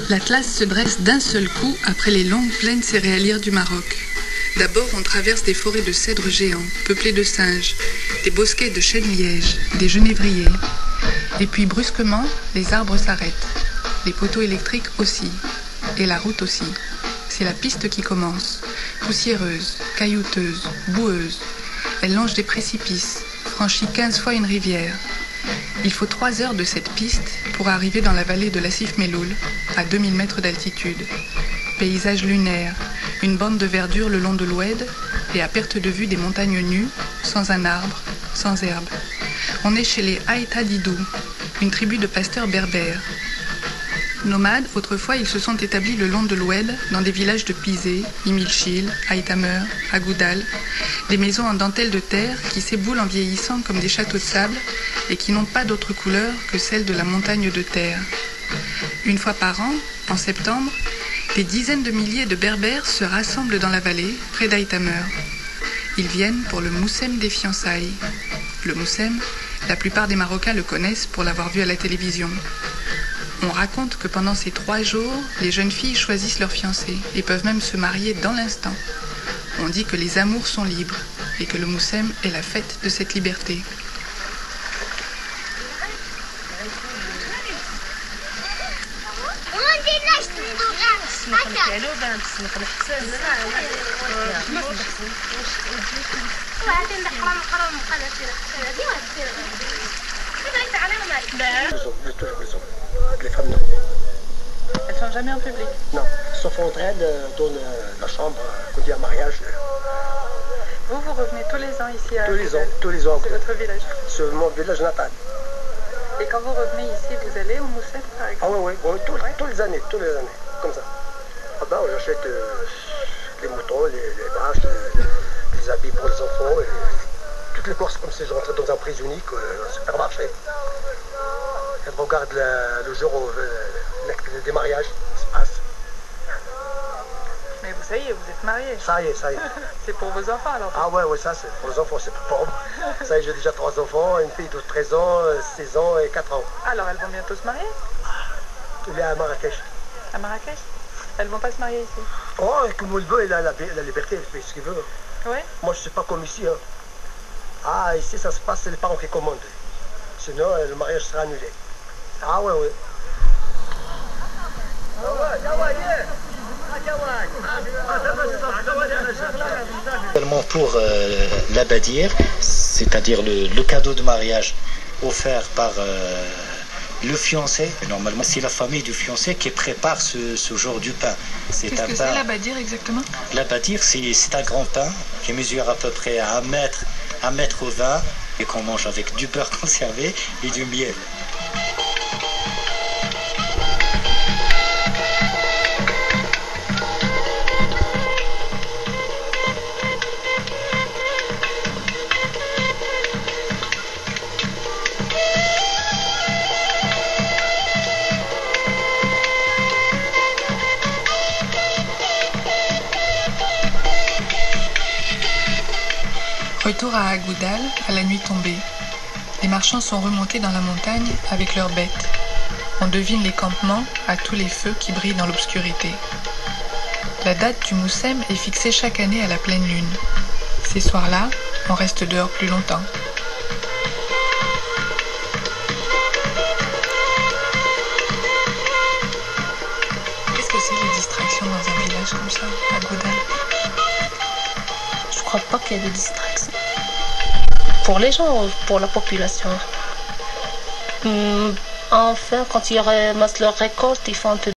L'Atlas se dresse d'un seul coup après les longues plaines céréalières du Maroc. D'abord, on traverse des forêts de cèdres géants, peuplées de singes, des bosquets de chênes-lièges, des genévriers. Et puis, brusquement, les arbres s'arrêtent. Les poteaux électriques aussi. Et la route aussi. C'est la piste qui commence. Poussiéreuse, caillouteuse, boueuse. Elle longe des précipices, franchit 15 fois une rivière. Il faut 3 heures de cette piste pour arriver dans la vallée de l'Assif Melloul, à 2000 mètres d'altitude. Paysage lunaire, une bande de verdure le long de l'Oued et à perte de vue des montagnes nues, sans un arbre, sans herbe. On est chez les Aïta Didou, une tribu de pasteurs berbères. Nomades, autrefois, ils se sont établis le long de l'Oued, dans des villages de Pizé, Imilchil, Aïtamer, Agoudal, des maisons en dentelle de terre qui s'éboulent en vieillissant comme des châteaux de sable et qui n'ont pas d'autre couleur que celle de la montagne de terre. Une fois par an, en septembre, des dizaines de milliers de berbères se rassemblent dans la vallée, près d'Aïtamer. Ils viennent pour le Moussem des fiançailles. Le Moussem, la plupart des Marocains le connaissent pour l'avoir vu à la télévision. On raconte que pendant ces 3 jours, les jeunes filles choisissent leur fiancé et peuvent même se marier dans l'instant. On dit que les amours sont libres et que le Moussem est la fête de cette liberté. Les femmes, non. Elles sont jamais en public? Non, sauf entre elles dans la chambre quand il y a un mariage. Vous revenez tous les ans ici à Tous les ans. C'est votre village? C'est mon village natal. Et quand vous revenez ici, vous allez au Moussem par exemple? Ah oui, tous les années, comme ça. Ah ben, on achète les moutons, les vaches, les habits pour les enfants, et toutes les courses comme si je rentrais dans un prix unique, un supermarché. Et on regarde le jour où des mariages se passent. Mais vous, ça y est, vous êtes mariés. Ça y est. C'est pour vos enfants alors? Ah ouais, ça c'est pour les enfants, c'est pas pour moi. Ça y est, j'ai déjà 3 enfants, une fille de 13 ans, 16 ans et 4 ans. Alors elles vont bientôt se marier? Il est à Marrakech. À Marrakech? Elles vont pas se marier ici? Oh, comme il veut, il a la liberté, il fait ce qu'il veut. Oui? Moi je sais pas comme ici. Hein. Ah, ici ça se passe, c'est les parents qui commandent. Sinon, le mariage sera annulé. Ah ouais. Seulement pour l'abadir, c'est-à-dire le cadeau de mariage offert par le fiancé. Normalement, c'est la famille du fiancé qui prépare ce jour du pain. Qu'est-ce que c'est l'abadir exactement? L'abadir, c'est un grand pain qui mesure à peu près 1 mètre 20 et qu'on mange avec du beurre conservé et du miel. Retour à Agoudal, à la nuit tombée. Les marchands sont remontés dans la montagne avec leurs bêtes. On devine les campements à tous les feux qui brillent dans l'obscurité. La date du Moussem est fixée chaque année à la pleine lune. Ces soirs-là, on reste dehors plus longtemps. Qu'est-ce que c'est les distractions dans un village comme ça, à Agoudal? Je crois pas qu'il y ait de distraction. Pour les gens, pour la population. Enfin, quand ils ramassent leur récolte, ils font un peu